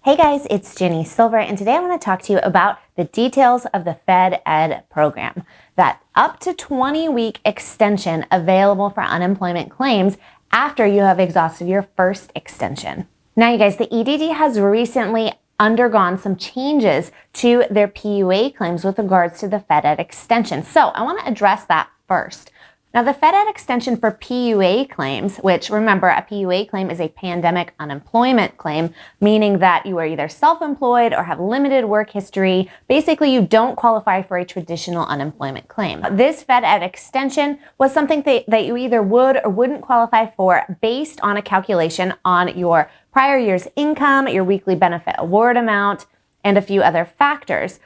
Hey guys, it's Jenny Silver, and today I want to talk to you about the details of the Fed-Ed program. That up to 20-week extension available for unemployment claims after you have exhausted your first extension. Now you guys, the EDD has recently undergone some changes to their PUA claims with regards to the Fed-Ed extension. So I want to address that first. Now, the Fed-Ed extension for PUA claims, which remember, a PUA claim is a pandemic unemployment claim, meaning that you are either self-employed or have limited work history. Basically, you don't qualify for a traditional unemployment claim. This Fed-Ed extension was something that you either would or wouldn't qualify for based on a calculation on your prior year's income, your weekly benefit award amount, and a few other factors.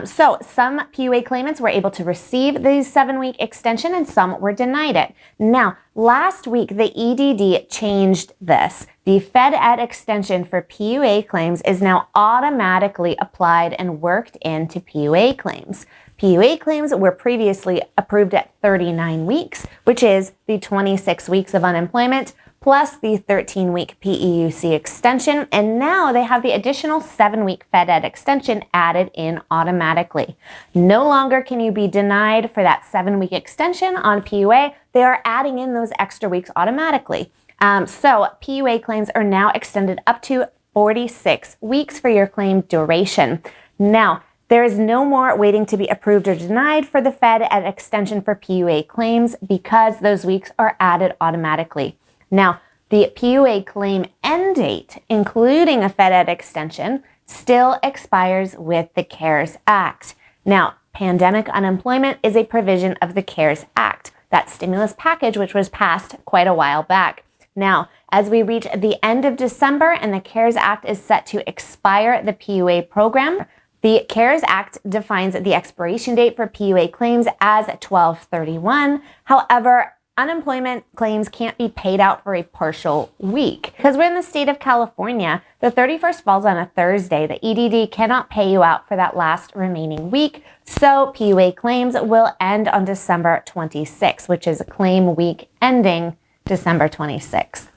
So some PUA claimants were able to receive the 7-week extension and some were denied it. Now, last week, the EDD changed this. The Fed-Ed extension for PUA claims is now automatically applied and worked into PUA claims. PUA claims were previously approved at 39 weeks, which is the 26 weeks of unemployment, plus the 13-week PEUC extension, and now they have the additional 7-week Fed-Ed extension added in automatically. No longer can you be denied for that 7-week extension on PUA. They are adding in those extra weeks automatically. So PUA claims are now extended up to 46 weeks for your claim duration. Now, there is no more waiting to be approved or denied for the Fed-Ed extension for PUA claims because those weeks are added automatically. Now, the PUA claim end date, including a Fed-Ed extension, still expires with the CARES Act. Now, pandemic unemployment is a provision of the CARES Act, that stimulus package which was passed quite a while back. Now, as we reach the end of December and the CARES Act is set to expire the PUA program, the CARES Act defines the expiration date for PUA claims as 12/31. However, unemployment claims can't be paid out for a partial week. Because we're in the state of California, the 31st falls on a Thursday. The EDD cannot pay you out for that last remaining week. So PUA claims will end on December 26th, which is a claim week ending December 26th.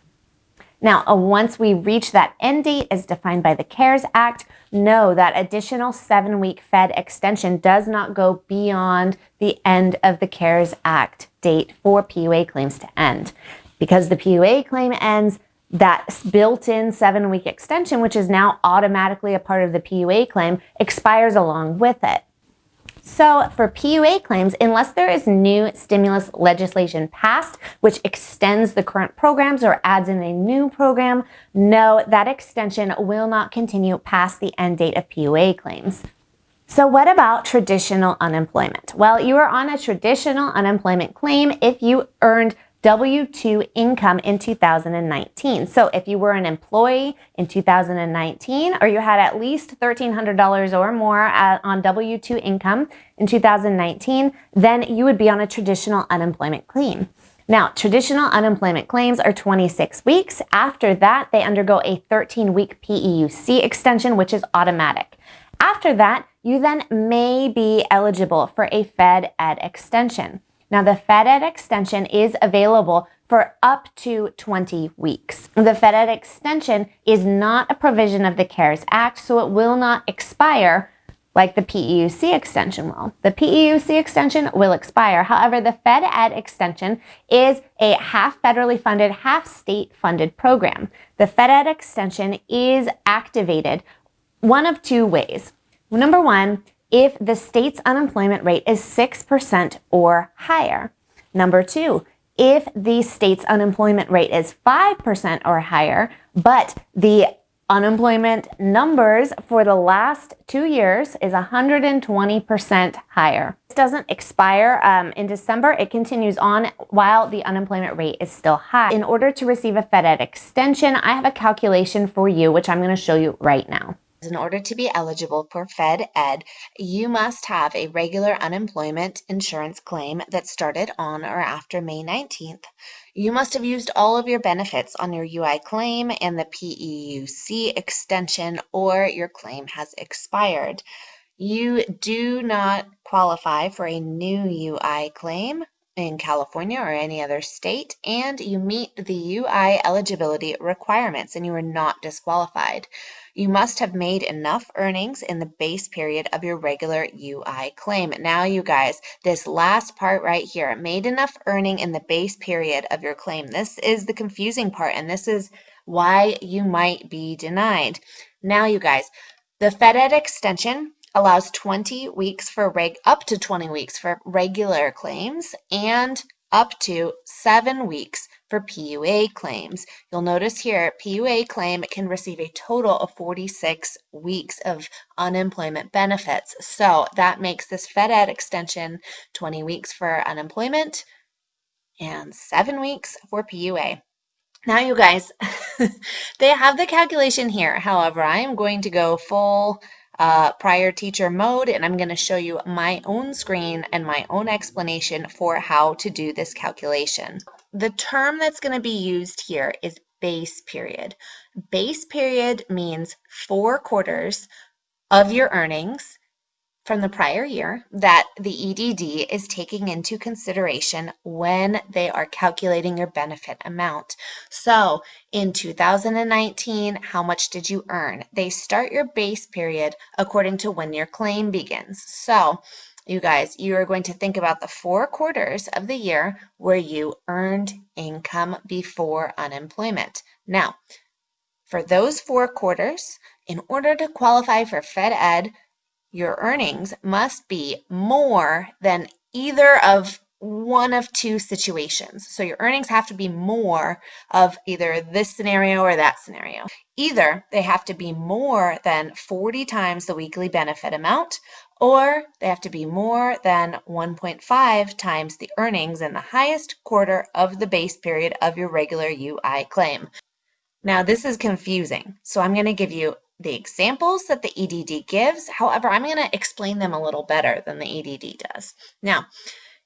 Now, once we reach that end date as defined by the CARES Act, know that additional 7-week Fed extension does not go beyond the end of the CARES Act date for PUA claims to end. Because the PUA claim ends, that built-in 7-week extension, which is now automatically a part of the PUA claim, expires along with it. So for PUA claims, unless there is new stimulus legislation passed, which extends the current programs or adds in a new program, no, that extension will not continue past the end date of PUA claims. So what about traditional unemployment? Well, you are on a traditional unemployment claim if you earned W-2 income in 2019. So if you were an employee in 2019 or you had at least $1,300 or more on W-2 income in 2019, then you would be on a traditional unemployment claim. Now, traditional unemployment claims are 26 weeks. After that, they undergo a 13-week PEUC extension, which is automatic. After that, you then may be eligible for a Fed-Ed extension. Now, the Fed-Ed extension is available for up to 20 weeks. The Fed-Ed extension is not a provision of the CARES Act, so it will not expire like the PEUC extension will. The PEUC extension will expire. However, the Fed-Ed extension is a half federally funded, half state funded program. The Fed-Ed extension is activated one of two ways. Number one, if the state's unemployment rate is 6% or higher. Number two, if the state's unemployment rate is 5% or higher, but the unemployment numbers for the last 2 years is 120% higher. This doesn't expire in December. It continues on while the unemployment rate is still high. In order to receive a Fed-Ed extension, I have a calculation for you, which I'm going to show you right now. In order to be eligible for Fed-Ed, you must have a regular unemployment insurance claim that started on or after May 19th. You must have used all of your benefits on your UI claim and the PEUC extension, or your claim has expired. You do not qualify for a new UI claim in California or any other state, and you meet the UI eligibility requirements and you are not disqualified. You must have made enough earnings in the base period of your regular UI claim. Now, you guys, this last part right here, made enough earning in the base period of your claim. This is the confusing part, and this is why you might be denied. Now, you guys, the Fed-Ed extension allows 20 weeks for up to 20 weeks for regular claims and up to 7 weeks for PUA claims. You'll notice here, PUA claim can receive a total of 46 weeks of unemployment benefits. So that makes this Fed-Ed extension 20 weeks for unemployment and 7 weeks for PUA. Now, you guys, they have the calculation here. However, I am going to go full prior teacher mode, and I'm going to show you my own screen and my own explanation for how to do this calculation. The term that's going to be used here is base period. Base period means 4 quarters of your earnings from the prior year that the EDD is taking into consideration when they are calculating your benefit amount. So in 2019, how much did you earn? They start your base period according to when your claim begins. So you guys, you are going to think about the 4 quarters of the year where you earned income before unemployment. Now, for those 4 quarters, in order to qualify for Fed-Ed, your earnings must be more than either of one of 2 situations. So your earnings have to be more of either this scenario or that scenario. Either they have to be more than 40 times the weekly benefit amount, or they have to be more than 1.5 times the earnings in the highest quarter of the base period of your regular UI claim. Now, this is confusing, so I'm going to give you the examples that the EDD gives. However, I'm going to explain them a little better than the EDD does. Now,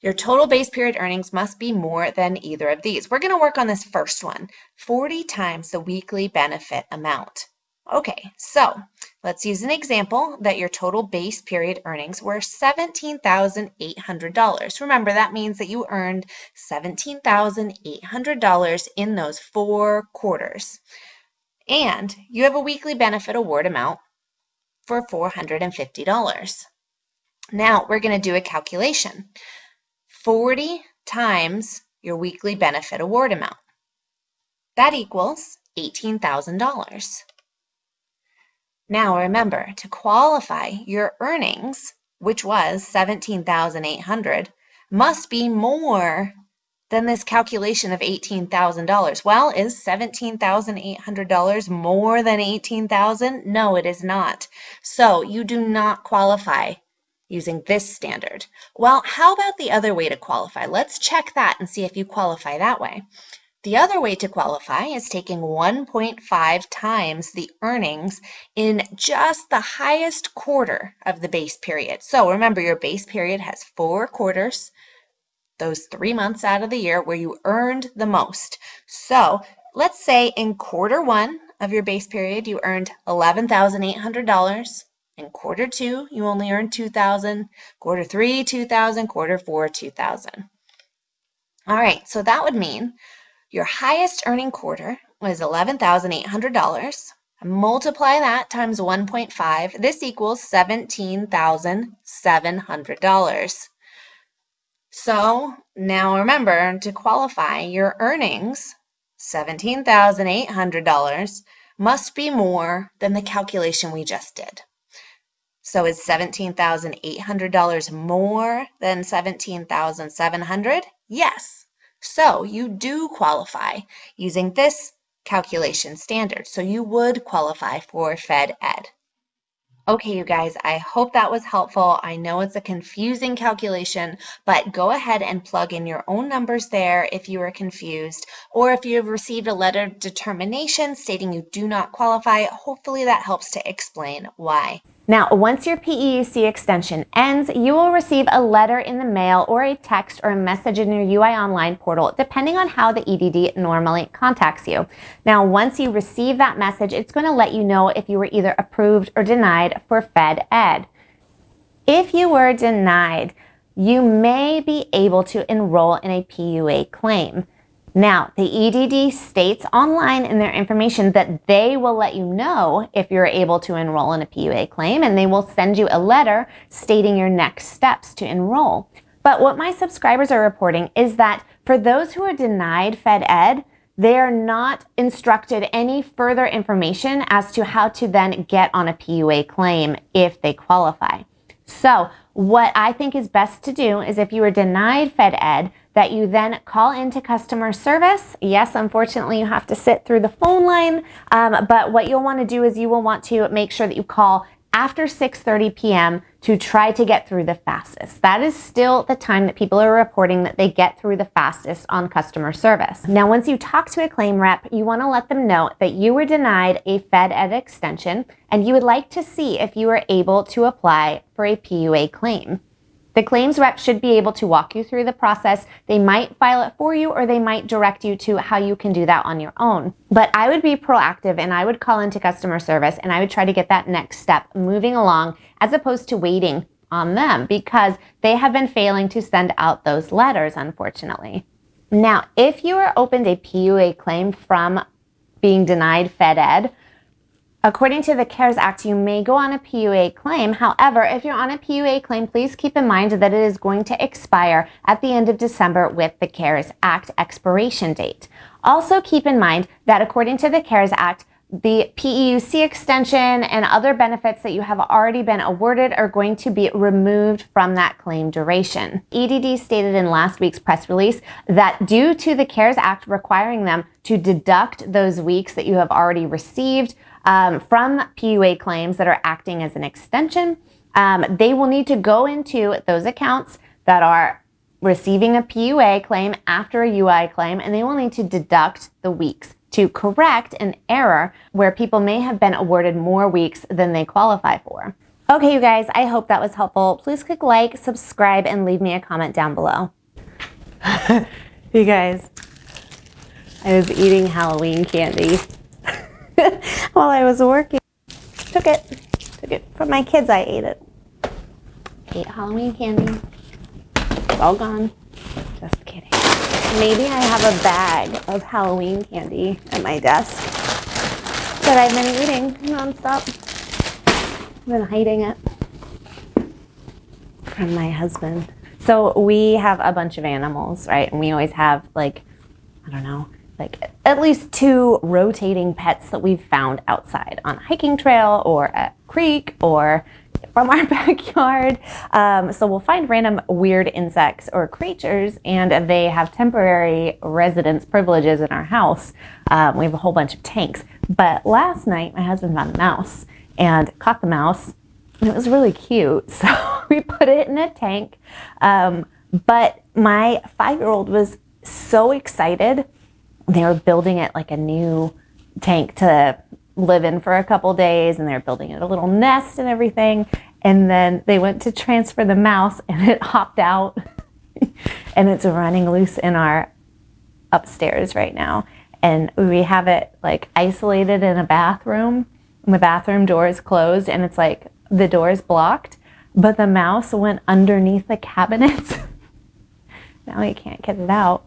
your total base period earnings must be more than either of these. We're going to work on this first one, 40 times the weekly benefit amount. Okay, so let's use an example that your total base period earnings were $17,800. Remember, that means that you earned $17,800 in those 4 quarters. And you have a weekly benefit award amount for $450. Now we're going to do a calculation. 40 times your weekly benefit award amount. That equals $18,000. Now remember, to qualify, your earnings, which was $17,800, must be more than this calculation of $18,000. Well, is $17,800 more than $18,000? No, it is not. So you do not qualify using this standard. Well, how about the other way to qualify? Let's check that and see if you qualify that way. The other way to qualify is taking 1.5 times the earnings in just the highest quarter of the base period. So remember, your base period has 4 quarters, those 3 months out of the year where you earned the most. So let's say in quarter 1 of your base period, you earned $11,800. In quarter 2, you only earned $2,000. Quarter 3, $2,000. Quarter 4, $2,000. All right, so that would mean your highest earning quarter was $11,800. Multiply that times 1.5. This equals $17,700. So now remember, to qualify, your earnings, $17,800, must be more than the calculation we just did. So is $17,800 more than $17,700? Yes. So you do qualify using this calculation standard. So you would qualify for Fed-Ed. Okay, you guys, I hope that was helpful. I know it's a confusing calculation, but go ahead and plug in your own numbers there if you are confused, or if you have received a letter of determination stating you do not qualify. Hopefully that helps to explain why. Now, once your PEUC extension ends, you will receive a letter in the mail or a text or a message in your UI Online portal, depending on how the EDD normally contacts you. Now, once you receive that message, it's going to let you know if you were either approved or denied for Fed-Ed. If you were denied, you may be able to enroll in a PUA claim. Now, the EDD states online in their information that they will let you know if you're able to enroll in a PUA claim, and they will send you a letter stating your next steps to enroll. But what my subscribers are reporting is that for those who are denied Fed-Ed, they are not instructed any further information as to how to then get on a PUA claim if they qualify. So what I think is best to do is, if you were denied Fed-Ed, that you then call into customer service. Yes, unfortunately, you have to sit through the phone line, but what you'll want to do is you will want to make sure that you call after 6:30 p.m. to try to get through the fastest. That is still the time that people are reporting that they get through the fastest on customer service. Now, once you talk to a claim rep, you want to let them know that you were denied a Fed-Ed extension and you would like to see if you are able to apply for a PUA claim. The claims rep should be able to walk you through the process. They might file it for you, or they might direct you to how you can do that on your own. But I would be proactive, and I would call into customer service, and I would try to get that next step moving along, as opposed to waiting on them, because they have been failing to send out those letters, unfortunately. Now, if you are opened a PUA claim from being denied Fed-Ed, according to the CARES Act, you may go on a PUA claim. However, if you're on a PUA claim, please keep in mind that it is going to expire at the end of December with the CARES Act expiration date. Also keep in mind that according to the CARES Act, the PEUC extension and other benefits that you have already been awarded are going to be removed from that claim duration. EDD stated in last week's press release that due to the CARES Act requiring them to deduct those weeks that you have already received from PUA claims that are acting as an extension, they will need to go into those accounts that are receiving a PUA claim after a UI claim, and they will need to deduct the weeks to correct an error where people may have been awarded more weeks than they qualify for. Okay, you guys, I hope that was helpful. Please click like, subscribe, and leave me a comment down below. You guys, I was eating Halloween candy while I was working. Took it from my kids. I ate it. Ate Halloween candy. It's all gone. Just kidding. Maybe I have a bag of Halloween candy at my desk that I've been eating nonstop. I've been hiding it from my husband. So we have a bunch of animals, right? And we always have, like, I don't know, like at least 2 rotating pets that we've found outside on a hiking trail or a creek or from our backyard. So we'll find random weird insects or creatures, and they have temporary residence privileges in our house. We have a whole bunch of tanks. But last night, my husband found a mouse and caught the mouse, and it was really cute. So we put it in a tank. But my 5-year-old was so excited. They were building it like a new tank to live in for a couple days, and they were building it a little nest and everything. And then they went to transfer the mouse, and it hopped out and it's running loose in our upstairs right now. And we have it like isolated in a bathroom, and the bathroom door is closed, and it's like the door is blocked, but the mouse went underneath the cabinets. Now we can't get it out.